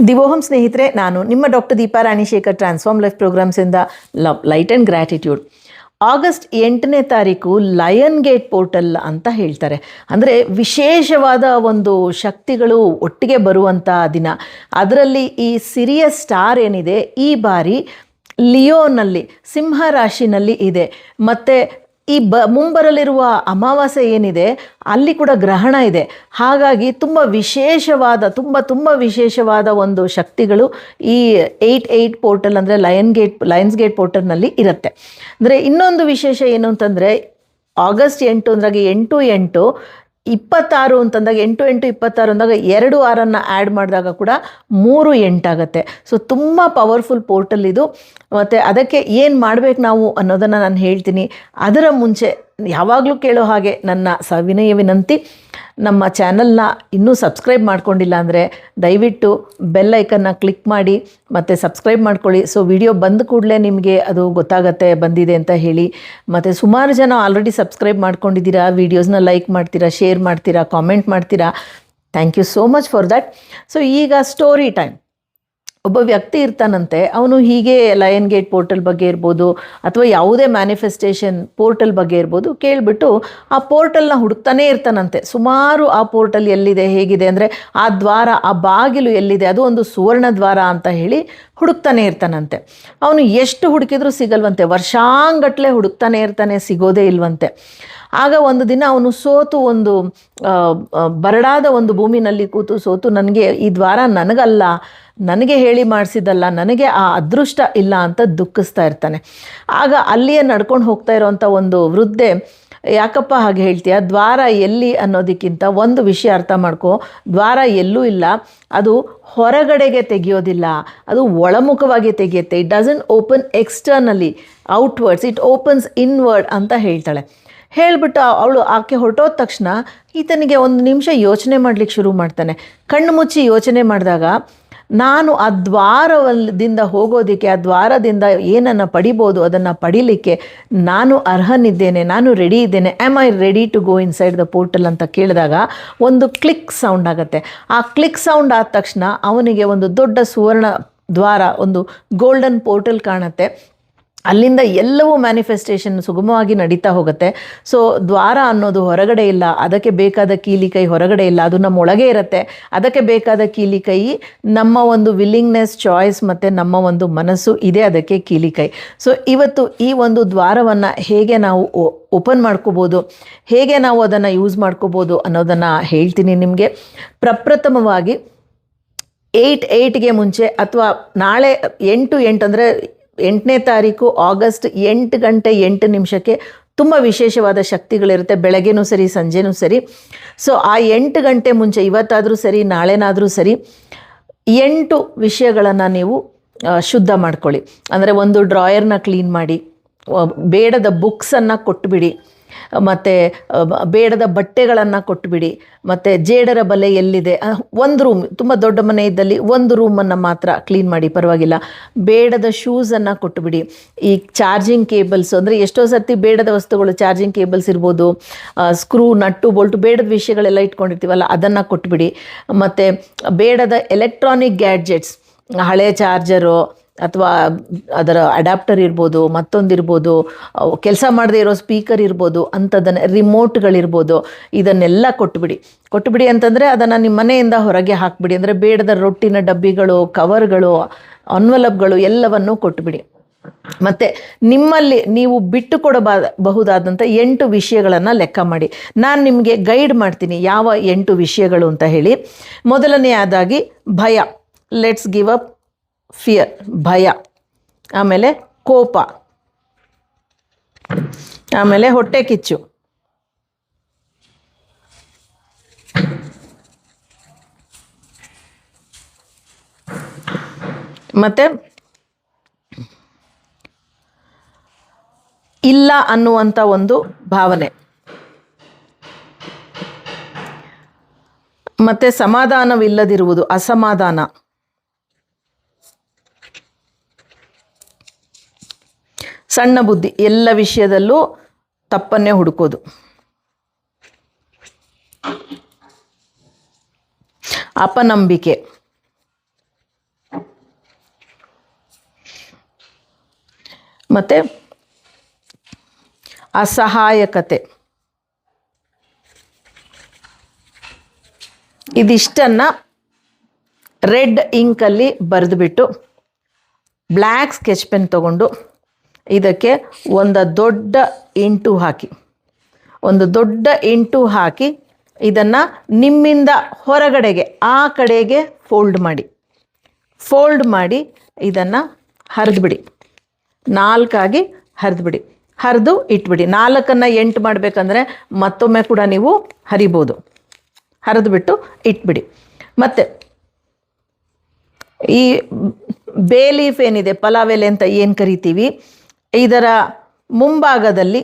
ದಿವೋಹಂ ಸ್ನೇಹಿತರೆ, ನಾನು ನಿಮ್ಮ doctor Deepa Ranishekhar transform life ಪ್ರೋಗ್ರಾಮ್ಸಿಂದ ಲೈಟ್ ಆ್ಯಂಡ್ ಗ್ರ್ಯಾಟಿಟ್ಯೂಡ್. ಆಗಸ್ಟ್ 8ನೇ ತಾರೀಕು ಲಯನ್ ಗೇಟ್ ಪೋರ್ಟಲ್ ಅಂತ ಹೇಳ್ತಾರೆ. ಅಂದರೆ ವಿಶೇಷವಾದ ಒಂದು ಶಕ್ತಿಗಳು ಒಟ್ಟಿಗೆ ಬರುವಂಥ ದಿನ. ಅದರಲ್ಲಿ ಈ ಸಿರಿಯಸ್ ಸ್ಟಾರ್ ಏನಿದೆ ಈ ಬಾರಿ ಲಿಯೋನಲ್ಲಿ, ಸಿಂಹ ರಾಶಿನಲ್ಲಿ ಇದೆ. ಮತ್ತು ಈ ಮುಂಬರಲಿರುವ ಅಮಾವಾಸ್ಯೆ ಏನಿದೆ ಅಲ್ಲಿ ಕೂಡ ಗ್ರಹಣ ಇದೆ. ಹಾಗಾಗಿ ತುಂಬ ವಿಶೇಷವಾದ ಒಂದು ಶಕ್ತಿಗಳು ಈ 8 ಪೋರ್ಟಲ್ ಅಂದರೆ ಲಯನ್ಸ್ ಗೇಟ್ ಪೋರ್ಟಲ್ನಲ್ಲಿ ಇರುತ್ತೆ. ಅಂದರೆ ಇನ್ನೊಂದು ವಿಶೇಷ ಏನು ಅಂತಂದರೆ, ಆಗಸ್ಟ್ 8 ಅಂದಾಗ 8 26 ಅಂತಂದಾಗ 8 ಅಂದಾಗ 2 6 ಆ್ಯಡ್ ಮಾಡಿದಾಗ ಕೂಡ 3 8 ಆಗುತ್ತೆ. ಸೊ ತುಂಬ ಪವರ್ಫುಲ್ ಪೋರ್ಟಲ್ ಇದು. ಮತ್ತು ಅದಕ್ಕೆ ಏನು ಮಾಡಬೇಕು ನಾವು ಅನ್ನೋದನ್ನು ನಾನು ಹೇಳ್ತೀನಿ. ಅದರ ಮುಂಚೆ ಯಾವಾಗಲೂ ಕೇಳೋ ಹಾಗೆ ನನ್ನ ಸವಿನಯ ವಿನಂತಿ, ನಮ್ಮ ಚಾನಲ್ನ ಇನ್ನೂ ಸಬ್ಸ್ಕ್ರೈಬ್ ಮಾಡ್ಕೊಂಡಿಲ್ಲ ಅಂದರೆ ದಯವಿಟ್ಟು ಬೆಲ್ ಐಕನ್ನ ಕ್ಲಿಕ್ ಮಾಡಿ ಮತ್ತು ಸಬ್ಸ್ಕ್ರೈಬ್ ಮಾಡ್ಕೊಳ್ಳಿ. ಸೊ ವಿಡಿಯೋ ಬಂದ ಕೂಡಲೇ ನಿಮಗೆ ಅದು ಗೊತ್ತಾಗತ್ತೆ ಬಂದಿದೆ ಅಂತ ಹೇಳಿ. ಮತ್ತು ಸುಮಾರು ಜನ ಆಲ್ರೆಡಿ ಸಬ್ಸ್ಕ್ರೈಬ್ ಮಾಡ್ಕೊಂಡಿದ್ದೀರಾ, ವೀಡಿಯೋಸ್ನ ಲೈಕ್ ಮಾಡ್ತೀರಾ, ಶೇರ್ ಮಾಡ್ತೀರಾ, ಕಾಮೆಂಟ್ ಮಾಡ್ತೀರಾ. Thank you so much for that. So ಈಗ ಸ್ಟೋರಿ ಟೈಮ್. ಒಬ್ಬ ವ್ಯಕ್ತಿ ಇರ್ತಾನಂತೆ, ಅವನು ಹೀಗೆ ಲಯನ್ ಗೇಟ್ ಪೋರ್ಟಲ್ ಬಗ್ಗೆ ಇರ್ಬೋದು ಅಥವಾ ಯಾವುದೇ ಮ್ಯಾನಿಫೆಸ್ಟೇಷನ್ ಪೋರ್ಟಲ್ ಬಗ್ಗೆ ಇರ್ಬೋದು ಕೇಳಿಬಿಟ್ಟು ಆ ಪೋರ್ಟಲ್ನ ಹುಡುಕ್ತಾನೇ ಇರ್ತಾನಂತೆ. ಸುಮಾರು ಆ ಪೋರ್ಟಲ್ ಎಲ್ಲಿದೆ, ಹೇಗಿದೆ, ಅಂದರೆ ಆ ದ್ವಾರ, ಆ ಬಾಗಿಲು ಎಲ್ಲಿದೆ, ಅದು ಒಂದು ಸುವರ್ಣ ದ್ವಾರ ಅಂತ ಹೇಳಿ ಹುಡುಕ್ತಾನೆ ಇರ್ತಾನಂತೆ. ಅವನು ಎಷ್ಟು ಹುಡುಕಿದ್ರೂ ಸಿಗಲ್ವಂತೆ. ವರ್ಷಾಂಗಟ್ಲೆ ಹುಡುಕ್ತಾನೆ ಇರ್ತಾನೆ, ಸಿಗೋದೇ ಇಲ್ವಂತೆ. ಆಗ ಒಂದು ದಿನ ಅವನು ಸೋತು, ಒಂದು ಬರಡಾದ ಒಂದು ಭೂಮಿನಲ್ಲಿ ಕೂತು ಸೋತು, ನನಗೆ ಈ ದ್ವಾರ ನನಗಲ್ಲ, ನನಗೆ ಹೇಳಿ ಮಾಡಿಸಿದ್ದಲ್ಲ, ನನಗೆ ಆ ಅದೃಷ್ಟ ಇಲ್ಲ ಅಂತ ದುಃಖಿಸ್ತಾ ಇರ್ತಾನೆ. ಆಗ ಅಲ್ಲಿಯೇ ನಡ್ಕೊಂಡು ಹೋಗ್ತಾ ಇರೋವಂಥ ಒಂದು ವೃದ್ಧೆ, ಯಾಕಪ್ಪ ಹಾಗೆ ಹೇಳ್ತೀಯ, ದ್ವಾರ ಎಲ್ಲಿ ಅನ್ನೋದಕ್ಕಿಂತ ಒಂದು ವಿಷಯ ಅರ್ಥ ಮಾಡ್ಕೋ, ದ್ವಾರ ಎಲ್ಲೂ ಇಲ್ಲ, ಅದು ಹೊರಗಡೆಗೆ ತೆಗೆಯೋದಿಲ್ಲ, ಅದು ಒಳಮುಖವಾಗಿ ತೆಗೆಯುತ್ತೆ. It doesn't open externally outwards, it opens inward ಅಂತ ಹೇಳ್ತಾಳೆ. ಹೇಳಿಬಿಟ್ಟು ಆಕೆ ಹೊರಟೋದ ತಕ್ಷಣ ಈತನಿಗೆ ಒಂದು ನಿಮಿಷ ಯೋಚನೆ ಮಾಡಲಿಕ್ಕೆ ಶುರು ಮಾಡ್ತಾನೆ. ಕಣ್ಣು ಮುಚ್ಚಿ ಯೋಚನೆ ಮಾಡಿದಾಗ, ನಾನು ಆ ದ್ವಾರದಿಂದ ಹೋಗೋದಕ್ಕೆ, ಆ ದ್ವಾರದಿಂದ ಏನನ್ನು ಪಡಿಬೋದು ಅದನ್ನು ಪಡಿಲಿಕ್ಕೆ ನಾನು ಅರ್ಹನಿದ್ದೇನೆ, ನಾನು ರೆಡಿ ಇದ್ದೇನೆ, am I ready to go inside the portal ಅಂತ ಕೇಳಿದಾಗ ಒಂದು ಕ್ಲಿಕ್ ಸೌಂಡ್ ಆಗುತ್ತೆ. ಆ ಕ್ಲಿಕ್ ಸೌಂಡ್ ಆದ ತಕ್ಷಣ ಅವನಿಗೆ ಒಂದು ದೊಡ್ಡ ಸುವರ್ಣ ದ್ವಾರ, ಒಂದು ಗೋಲ್ಡನ್ ಪೋರ್ಟಲ್ ಕಾಣುತ್ತೆ. ಅಲ್ಲಿಂದ ಎಲ್ಲವೂ ಮ್ಯಾನಿಫೆಸ್ಟೇಷನ್ ಸುಗಮವಾಗಿ ನಡೀತಾ ಹೋಗುತ್ತೆ. ಸೊ ದ್ವಾರ ಅನ್ನೋದು ಹೊರಗಡೆ ಇಲ್ಲ, ಅದಕ್ಕೆ ಬೇಕಾದ ಕೀಲಿಕೈ ಹೊರಗಡೆ ಇಲ್ಲ, ಅದು ನಮ್ಮ ಒಳಗೆ ಇರುತ್ತೆ. ಅದಕ್ಕೆ ಬೇಕಾದ ಕೀಲಿಕೈ ನಮ್ಮ ಒಂದು ವಿಲ್ಲಿಂಗ್ನೆಸ್, ಚಾಯ್ಸ್ ಮತ್ತು ನಮ್ಮ ಒಂದು ಮನಸ್ಸು ಇದೆ, ಅದಕ್ಕೆ ಕೀಲಿಕೈ. ಸೊ ಇವತ್ತು ಈ ಒಂದು ದ್ವಾರವನ್ನು ಹೇಗೆ ನಾವು ಓಪನ್ ಮಾಡ್ಕೋಬೋದು, ಹೇಗೆ ನಾವು ಅದನ್ನು ಯೂಸ್ ಮಾಡ್ಕೋಬೋದು ಅನ್ನೋದನ್ನು ಹೇಳ್ತೀನಿ ನಿಮಗೆ. ಪ್ರಪ್ರಥಮವಾಗಿ 8ಗೆ ಮುಂಚೆ ಅಥವಾ ನಾಳೆ 8 ಅಂದರೆ 8ನೇ ತಾರೀಕು ಆಗಸ್ಟ್ 8 ಗಂಟೆ 8 ನಿಮಿಷಕ್ಕೆ ತುಂಬ ವಿಶೇಷವಾದ ಶಕ್ತಿಗಳಿರುತ್ತೆ. ಬೆಳಗ್ಗೆನೂ ಸರಿ, ಸಂಜೆನೂ ಸರಿ. ಸೊ ಆ 8 ಗಂಟೆ ಮುಂಚೆ, ಇವತ್ತಾದರೂ ಸರಿ, ನಾಳೆನಾದರೂ ಸರಿ, 8 ವಿಷಯಗಳನ್ನು ನೀವು ಶುದ್ಧ ಮಾಡ್ಕೊಳ್ಳಿ. ಅಂದರೆ ಒಂದು ಡ್ರಾಯರ್ನ ಕ್ಲೀನ್ ಮಾಡಿ, ಬೇಡದ ಬುಕ್ಸನ್ನು ಕೊಟ್ಟುಬಿಡಿ, ಮತ್ತು ಬೇಡದ ಬಟ್ಟೆಗಳನ್ನು ಕೊಟ್ಟುಬಿಡಿ, ಮತ್ತು ಜೇಡರ ಬಲೆ ಎಲ್ಲಿದೆ, ಒಂದು ರೂಮ್, ತುಂಬ ದೊಡ್ಡ ಮನೆ ಇದ್ದಲ್ಲಿ ಒಂದು ರೂಮನ್ನು ಮಾತ್ರ ಕ್ಲೀನ್ ಮಾಡಿ, ಪರವಾಗಿಲ್ಲ. ಬೇಡದ ಶೂಸನ್ನು ಕೊಟ್ಟುಬಿಡಿ. ಈ ಚಾರ್ಜಿಂಗ್ ಕೇಬಲ್ಸು, ಅಂದರೆ ಎಷ್ಟೋ ಸರ್ತಿ ಬೇಡದ ವಸ್ತುಗಳು, ಚಾರ್ಜಿಂಗ್ ಕೇಬಲ್ಸ್ ಇರ್ಬೋದು, ಸ್ಕ್ರೂ, ನಟ್ಟು, ಬೋಲ್ಟು, ಬೇಡದ ವಿಷಯಗಳೆಲ್ಲ ಇಟ್ಕೊಂಡಿರ್ತೀವಲ್ಲ ಅದನ್ನು ಕೊಟ್ಟುಬಿಡಿ. ಮತ್ತು ಬೇಡದ ಎಲೆಕ್ಟ್ರಾನಿಕ್ ಗ್ಯಾಡ್ಜೆಟ್ಸ್, ಹಳೆ ಚಾರ್ಜರು ಅಥವಾ ಅದರ ಅಡ್ಯಾಪ್ಟರ್ ಇರ್ಬೋದು, ಮತ್ತೊಂದಿರ್ಬೋದು, ಕೆಲಸ ಮಾಡದೇ ಇರೋ ಸ್ಪೀಕರ್ ಇರ್ಬೋದು, ಅಂಥದ್ದನ್ನು, ರಿಮೋಟ್ಗಳಿರ್ಬೋದು, ಇದನ್ನೆಲ್ಲ ಕೊಟ್ಟುಬಿಡಿ ಅಂತಂದರೆ ಅದನ್ನು ನಿಮ್ಮ ಮನೆಯಿಂದ ಹೊರಗೆ ಹಾಕಿಬಿಡಿ. ಅಂದರೆ ಬೇಡದ ರೊಟ್ಟಿನ ಡಬ್ಬಿಗಳು, ಕವರ್ಗಳು, ಅನ್ವಲಪ್ಗಳು ಎಲ್ಲವನ್ನೂ ಕೊಟ್ಟುಬಿಡಿ. ಮತ್ತು ನಿಮ್ಮಲ್ಲಿ ನೀವು ಬಿಟ್ಟು ಕೊಡಬಹುದಾದಂಥ 8 ವಿಷಯಗಳನ್ನು ಲೆಕ್ಕ ಮಾಡಿ. ನಾನು ನಿಮಗೆ ಗೈಡ್ ಮಾಡ್ತೀನಿ ಯಾವ 8 ವಿಷಯಗಳು ಅಂತ ಹೇಳಿ. ಮೊದಲನೆಯದಾಗಿ ಭಯ, ಲೆಟ್ಸ್ ಗಿವ್ ಅಪ್ ಫಿಯರ್, ಭಯ. ಆಮೇಲೆ ಕೋಪ, ಆಮೇಲೆ ಹೊಟ್ಟೆ ಕಿಚ್ಚು, ಮತ್ತು ಇಲ್ಲ ಅನ್ನುವಂಥ ಒಂದು ಭಾವನೆ, ಮತ್ತು ಸಮಾಧಾನವಿಲ್ಲದಿರುವುದು, ಅಸಮಾಧಾನ, ಸಣ್ಣ ಬುದ್ಧಿ, ಎಲ್ಲ ವಿಷಯದಲ್ಲೂ ತಪ್ಪನ್ನೇ ಹುಡುಕೋದು, ಅಪನಂಬಿಕೆ, ಮತ್ತು ಅಸಹಾಯಕತೆ, ಇದಿಷ್ಟನ್ನು ರೆಡ್ ಇಂಕಲ್ಲಿ ಬರೆದುಬಿಟ್ಟು ಬ್ಲ್ಯಾಕ್ ಸ್ಕೆಚ್ ಪೆನ್ ತಗೊಂಡು ಇದಕ್ಕೆ ಒಂದು ದೊಡ್ಡ ಇಂಟು ಹಾಕಿ ಇದನ್ನು ನಿಮ್ಮಿಂದ ಹೊರಗಡೆಗೆ ಆ ಕಡೆಗೆ ಫೋಲ್ಡ್ ಮಾಡಿ ಇದನ್ನು ಹರಿದ್ಬಿಡಿ, 4 ಹರಿದ್ಬಿಡಿ, ಹರಿದು ಇಟ್ಬಿಡಿ. 4ನ್ನು 8 ಮಾಡಬೇಕಂದ್ರೆ ಮತ್ತೊಮ್ಮೆ ಕೂಡ ನೀವು ಹರಿಬೋದು, ಹರಿದ್ಬಿಟ್ಟು ಇಟ್ಬಿಡಿ. ಮತ್ತು ಈ ಬೇ ಲೀಫ್ ಏನಿದೆ, ಪಲಾವ್ ಎಲೆ ಅಂತ ಏನು ಕರಿತೀವಿ, ಇದರ ಮುಂಭಾಗದಲ್ಲಿ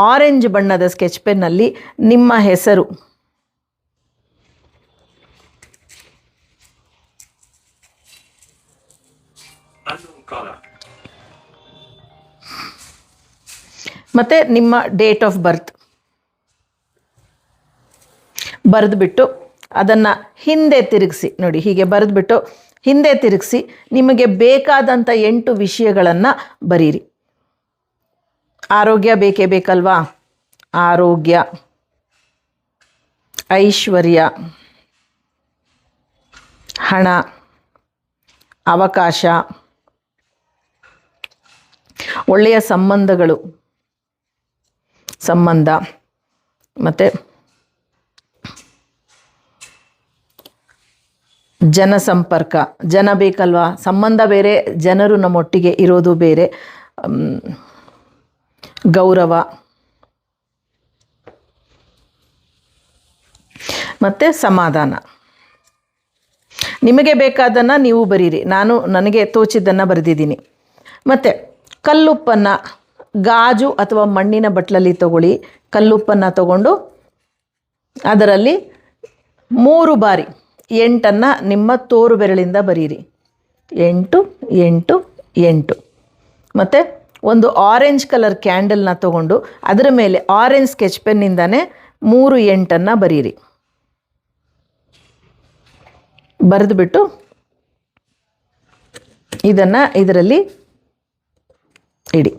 ಆರೆಂಜ್ ಬಣ್ಣದ ಸ್ಕೆಚ್ ಪೆನ್ನಲ್ಲಿ ನಿಮ್ಮ ಹೆಸರು, ಮತ್ತು ನಿಮ್ಮ ಡೇಟ್ ಆಫ್ ಬರ್ತ್ ಬರೆದುಬಿಟ್ಟು ಅದನ್ನು ಹಿಂದೆ ತಿರುಗಿಸಿ, ನೋಡಿ ಹೀಗೆ ಬರೆದುಬಿಟ್ಟು ಹಿಂದೆ ತಿರುಗಿಸಿ ನಿಮಗೆ ಬೇಕಾದಂಥ 8 ವಿಷಯಗಳನ್ನು ಬರೀರಿ. ಆರೋಗ್ಯ ಬೇಕೇ ಬೇಕಲ್ವಾ? ಆರೋಗ್ಯ, ಐಶ್ವರ್ಯ, ಹಣ, ಅವಕಾಶ, ಒಳ್ಳೆಯ ಸಂಬಂಧ, ಮತ್ತು ಜನಸಂಪರ್ಕ, ಜನ ಬೇಕಲ್ವಾ? ಸಂಬಂಧ ಬೇರೆ, ಜನರು ನಮ್ಮೊಟ್ಟಿಗೆ ಇರೋದು ಬೇರೆ. ಗೌರವ ಮತ್ತು ಸಮಾಧಾನ. ನಿಮಗೆ ಬೇಕಾದನ್ನು ನೀವು ಬರೀರಿ, ನನಗೆ ತೋಚಿದ್ದನ್ನು ಬರೆದಿದ್ದೀನಿ. ಮತ್ತು ಕಲ್ಲುಪ್ಪನ್ನು ಗಾಜು ಅಥವಾ ಮಣ್ಣಿನ ಬಟ್ಲಲ್ಲಿ ತಗೊಳ್ಳಿ. ಕಲ್ಲುಪ್ಪನ್ನು ತಗೊಂಡು ಅದರಲ್ಲಿ 3 ಬಾರಿ 8 ನಿಮ್ಮ ತೋರು ಬೆರಳಿಂದ ಬರೀರಿ. 8 8 8. ಮತ್ತು ಒಂದು ಆರೆಂಜ್ ಕಲರ್ ಕ್ಯಾಂಡಲ್ನ ತಗೊಂಡು ಅದರ ಮೇಲೆ ಆರೆಂಜ್ ಸ್ಕೆಚ್ ಪೆನ್ನಿಂದನೇ 3 8 ಬರೀರಿ. ಬರೆದುಬಿಟ್ಟು ಇದನ್ನು ಇದರಲ್ಲಿ ಇಡಿ.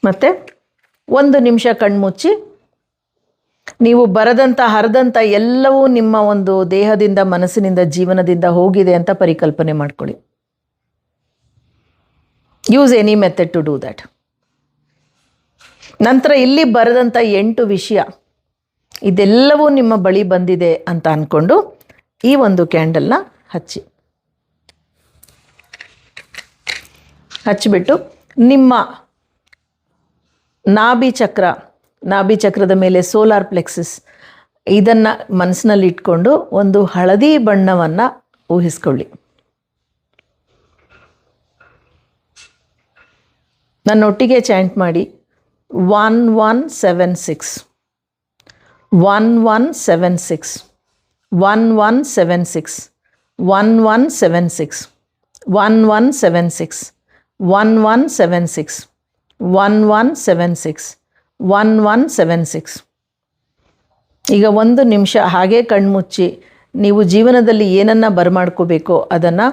ಮತ್ತು 1 ನಿಮಿಷ ಕಣ್ಮುಚ್ಚಿ ನೀವು ಹರಿದಂಥ ಎಲ್ಲವೂ ನಿಮ್ಮ ಒಂದು ದೇಹದಿಂದ, ಮನಸ್ಸಿನಿಂದ, ಜೀವನದಿಂದ ಹೋಗಿದೆ ಅಂತ ಪರಿಕಲ್ಪನೆ ಮಾಡ್ಕೊಳ್ಳಿ. Use any method to do that. ನಂತರ ಇಲ್ಲಿ ಬರೆದಂಥ 8 ವಿಷಯ ಇದೆಲ್ಲವೂ ನಿಮ್ಮ ಬಳಿ ಬಂದಿದೆ ಅಂತ ಅಂದ್ಕೊಂಡು ಈ ಒಂದು ಕ್ಯಾಂಡಲ್ನ ಹಚ್ಚಿಬಿಟ್ಟು ನಿಮ್ಮ ನಾಭಿ ಚಕ್ರದ ಮೇಲೆ ಸೋಲಾರ್ ಪ್ಲೆಕ್ಸಸ್ ಇದನ್ನು ಮನಸ್ಸಿನಲ್ಲಿ ಇಟ್ಕೊಂಡು ಒಂದು ಹಳದಿ ಬಣ್ಣವನ್ನು ಊಹಿಸ್ಕೊಳ್ಳಿ. ನನ್ನೊಟ್ಟಿಗೆ ಚಾಂಟ್ ಮಾಡಿ 1176 1176 1176 1176 1176 1176 1176 1176. ಈಗ 1 ನಿಮಿಷ ಹಾಗೇ ಕಣ್ಮುಚ್ಚಿ ನೀವು ಜೀವನದಲ್ಲಿ ಏನನ್ನು ಬರಮಾಡ್ಕೋಬೇಕೋ ಅದನ್ನು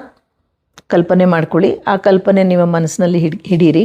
ಕಲ್ಪನೆ ಮಾಡ್ಕೊಳ್ಳಿ. ಆ ಕಲ್ಪನೆ ನಿಮ್ಮ ಮನಸ್ಸಿನಲ್ಲಿ ಹಿಡೀರಿ.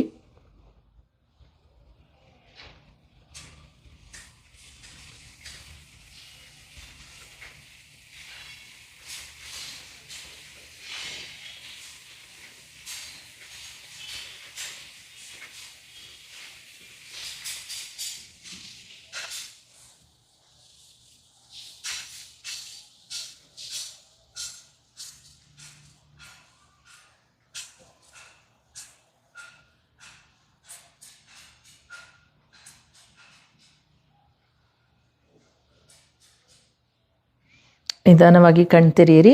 ನಿಧಾನವಾಗಿ ಕಣ್ತೆರೆಯಿರಿ.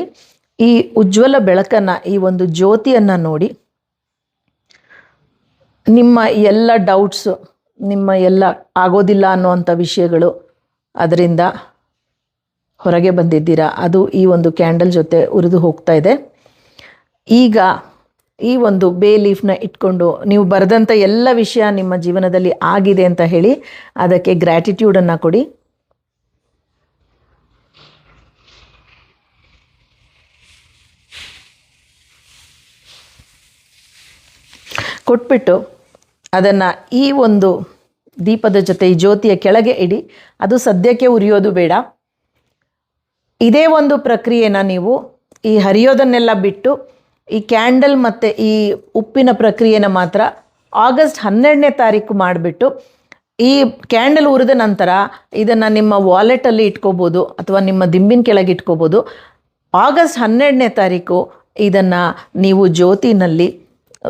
ಈ ಉಜ್ವಲ ಬೆಳಕನ್ನು, ಈ ಒಂದು ಜ್ಯೋತಿಯನ್ನು ನೋಡಿ ನಿಮ್ಮ ಎಲ್ಲ ಡೌಟ್ಸು, ನಿಮ್ಮ ಎಲ್ಲ ಆಗೋದಿಲ್ಲ ಅನ್ನುವಂಥ ವಿಷಯಗಳು ಅದರಿಂದ ಹೊರಗೆ ಬಂದಿದ್ದೀರಾ. ಅದು ಈ ಒಂದು ಕ್ಯಾಂಡಲ್ ಜೊತೆ ಉರಿದು ಹೋಗ್ತಾ ಇದೆ. ಈಗ ಈ ಒಂದು ಬೇ ಲೀಫ್ನ ಇಟ್ಕೊಂಡು ನೀವು ಬರೆದಂಥ ಎಲ್ಲ ವಿಷಯ ನಿಮ್ಮ ಜೀವನದಲ್ಲಿ ಆಗಿದೆ ಅಂತ ಹೇಳಿ ಅದಕ್ಕೆ ಗ್ರ್ಯಾಟಿಟ್ಯೂಡನ್ನು ಕೊಡಿ. ಕೊಟ್ಬಿಟ್ಟು ಅದನ್ನು ಈ ಒಂದು ದೀಪದ ಜೊತೆ ಈ ಜ್ಯೋತಿಯ ಕೆಳಗೆ ಇಡಿ. ಅದು ಸದ್ಯಕ್ಕೆ ಉರಿಯೋದು ಬೇಡ. ಇದೇ ಒಂದು ಪ್ರಕ್ರಿಯೆನ ನೀವು ಈ ಹರಿಯೋದನ್ನೆಲ್ಲ ಬಿಟ್ಟು ಈ ಕ್ಯಾಂಡಲ್ ಮತ್ತು ಈ ಉಪ್ಪಿನ ಪ್ರಕ್ರಿಯೆನ ಮಾತ್ರ ಆಗಸ್ಟ್ 12ನೇ ತಾರೀಕು ಮಾಡಿಬಿಟ್ಟು ಈ ಕ್ಯಾಂಡಲ್ ಉರಿದ ನಂತರ ಇದನ್ನು ನಿಮ್ಮ ವಾಲೆಟಲ್ಲಿ ಇಟ್ಕೋಬೋದು ಅಥವಾ ನಿಮ್ಮ ದಿಂಬಿನ ಕೆಳಗೆ ಇಟ್ಕೋಬೋದು. ಆಗಸ್ಟ್ 12ನೇ ತಾರೀಕು ಇದನ್ನು ನೀವು ಜ್ಯೋತಿನಲ್ಲಿ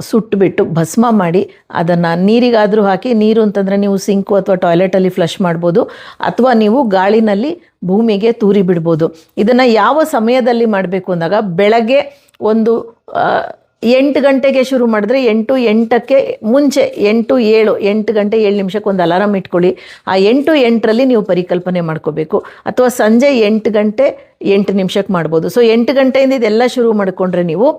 ಸುಟ್ಟುಬಿಟ್ಟು ಭಸ್ಮ ಮಾಡಿ ಅದನ್ನು ನೀರಿಗಾದರೂ ಹಾಕಿ, ನೀರು ಅಂತಂದರೆ ನೀವು ಸಿಂಕು ಅಥವಾ ಟಾಯ್ಲೆಟಲ್ಲಿ ಫ್ಲಶ್ ಮಾಡ್ಬೋದು, ಅಥವಾ ನೀವು ಗಾಳಿನಲ್ಲಿ ಭೂಮಿಗೆ ತೂರಿ ಬಿಡ್ಬೋದು. ಇದನ್ನು ಯಾವ ಸಮಯದಲ್ಲಿ ಮಾಡಬೇಕು ಅಂದಾಗ ಬೆಳಗ್ಗೆ ಒಂದು 8 ಗಂಟೆಗೆ ಶುರು ಮಾಡಿದ್ರೆ 8:08ಕ್ಕೆ ಮುಂಚೆ 8 ಗಂಟೆ 7 ನಿಮಿಷಕ್ಕೆ ಒಂದು ಅಲಾರಾಮ್ ಇಟ್ಕೊಳ್ಳಿ. ಆ 8:08ರಲ್ಲಿ ನೀವು ಪರಿಕಲ್ಪನೆ ಮಾಡ್ಕೋಬೇಕು. ಅಥವಾ ಸಂಜೆ 8 ಗಂಟೆ 8 ನಿಮಿಷಕ್ಕೆ ಮಾಡ್ಬೋದು. ಸೊ 8 ಗಂಟೆಯಿಂದ ಇದೆಲ್ಲ ಶುರು ಮಾಡಿಕೊಂಡ್ರೆ ನೀವು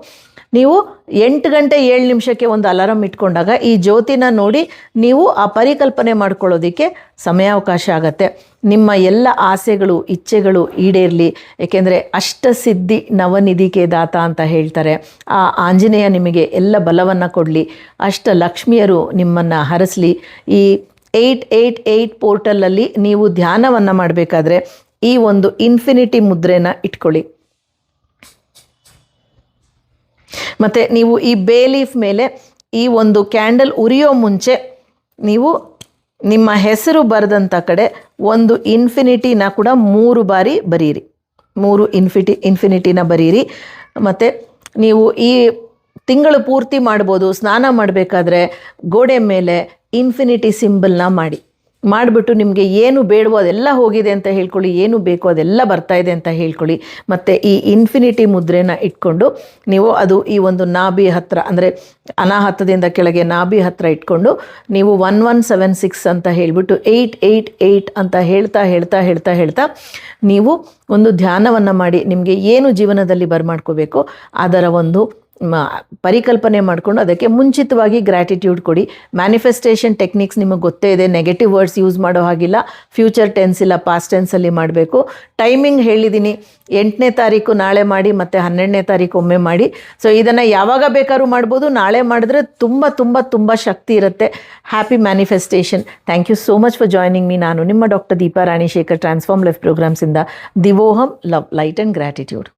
8 ಗಂಟೆ 7 ನಿಮಿಷಕ್ಕೆ ಒಂದು ಅಲಾರಾಮ್ ಇಟ್ಕೊಂಡಾಗ ಈ ಜ್ಯೋತಿನ ನೋಡಿ ನೀವು ಆ ಪರಿಕಲ್ಪನೆ ಮಾಡ್ಕೊಳ್ಳೋದಕ್ಕೆ ಸಮಯಾವಕಾಶ ಆಗತ್ತೆ. ನಿಮ್ಮ ಎಲ್ಲ ಆಸೆಗಳು ಇಚ್ಛೆಗಳು ಈಡೇರಲಿ. ಏಕೆಂದರೆ ಅಷ್ಟಸಿದ್ಧಿ ನವನಿಧಿಗೆ ದಾತ ಅಂತ ಹೇಳ್ತಾರೆ. ಆ ಆಂಜನೇಯ ನಿಮಗೆ ಎಲ್ಲ ಬಲವನ್ನು ಕೊಡಲಿ, ಅಷ್ಟಲಕ್ಷ್ಮಿಯರು ನಿಮ್ಮನ್ನು ಹರಸಲಿ. ಈ 888 ಪೋರ್ಟಲಲ್ಲಿ ನೀವು ಧ್ಯಾನವನ್ನು ಮಾಡಬೇಕಾದ್ರೆ ಈ ಒಂದು ಇನ್ಫಿನಿಟಿ ಮುದ್ರೆನ ಇಟ್ಕೊಳ್ಳಿ. ಮತ್ತು ನೀವು ಈ ಬೇ ಲೀಫ್ ಮೇಲೆ ಈ ಒಂದು ಕ್ಯಾಂಡಲ್ ಉರಿಯೋ ಮುಂಚೆ ನೀವು ನಿಮ್ಮ ಹೆಸರು ಬರೆದಂಥ ಕಡೆ ಒಂದು ಇನ್ಫಿನಿಟಿನ ಕೂಡ 3 ಬಾರಿ ಬರೀರಿ. 3 ಇನ್ಫಿನಿಟಿನ ಬರೀರಿ. ಮತ್ತು ನೀವು ಈ ತಿಂಗಳು ಪೂರ್ತಿ ಮಾಡ್ಬೋದು. ಸ್ನಾನ ಮಾಡಬೇಕಾದ್ರೆ ಗೋಡೆ ಮೇಲೆ ಇನ್ಫಿನಿಟಿ ಸಿಂಬಲ್ನ ಮಾಡಿಬಿಟ್ಟು ನಿಮಗೆ ಏನು ಬೇಡವೋ ಅದೆಲ್ಲ ಹೋಗಿದೆ ಅಂತ ಹೇಳ್ಕೊಳ್ಳಿ, ಏನು ಬೇಕೋ ಅದೆಲ್ಲ ಬರ್ತಾ ಇದೆ ಅಂತ ಹೇಳ್ಕೊಳ್ಳಿ. ಮತ್ತು ಈ ಇನ್ಫಿನಿಟಿ ಮುದ್ರೆನ ಇಟ್ಕೊಂಡು ನೀವು ಅದು ಈ ಒಂದು ನಾಭಿ ಹತ್ತಿರ, ಅಂದರೆ ಅನಾಹತದಿಂದ ಕೆಳಗೆ ನಾಭಿ ಹತ್ತಿರ ಇಟ್ಕೊಂಡು ನೀವು 1176 ಅಂತ ಹೇಳಿಬಿಟ್ಟು 888 ಅಂತ ಹೇಳ್ತಾ ನೀವು ಒಂದು ಧ್ಯಾನವನ್ನು ಮಾಡಿ ನಿಮಗೆ ಏನು ಜೀವನದಲ್ಲಿ ಬರ್ಮಾಡ್ಕೋಬೇಕು ಅದರ ಒಂದು ಪರಿಕಲ್ಪನೆ ಮಾಡಿಕೊಂಡು ಅದಕ್ಕೆ ಮುಂಚಿತವಾಗಿ ಗ್ರ್ಯಾಟಿಟ್ಯೂಡ್ ಕೊಡಿ. ಮ್ಯಾನಿಫೆಸ್ಟೇಷನ್ ಟೆಕ್ನಿಕ್ಸ್ ನಿಮಗೆ ಗೊತ್ತೇ ಇದೆ. ನೆಗೆಟಿವ್ ವರ್ಡ್ಸ್ ಯೂಸ್ ಮಾಡೋ ಹಾಗಿಲ್ಲ. ಫ್ಯೂಚರ್ ಟೆನ್ಸ್ ಇಲ್ಲ, ಪಾಸ್ಟ್ ಟೆನ್ಸಲ್ಲಿ ಮಾಡಬೇಕು. ಟೈಮಿಂಗ್ ಹೇಳಿದ್ದೀನಿ, 8ನೇ ತಾರೀಕು ನಾಳೆ ಮಾಡಿ ಮತ್ತು 12ನೇ ತಾರೀಕು ಒಮ್ಮೆ ಮಾಡಿ. ಸೊ ಇದನ್ನು ಯಾವಾಗ ಬೇಕಾದ್ರೂ ಮಾಡ್ಬೋದು. ನಾಳೆ ಮಾಡಿದ್ರೆ ತುಂಬ ತುಂಬ ತುಂಬ ಶಕ್ತಿ ಇರುತ್ತೆ. Happy manifestation. Thank you so much for joining me. ನಾನು ನಿಮ್ಮ doctor Deepa Rani Shekhar, transform life ಪ್ರೋಗ್ರಾಮ್ಸಿಂದ. ದಿವೋಹಂ, ಲವ್, ಲೈಟ್ ಆ್ಯಂಡ್ ಗ್ರ್ಯಾಟಿಟ್ಯೂಡ್.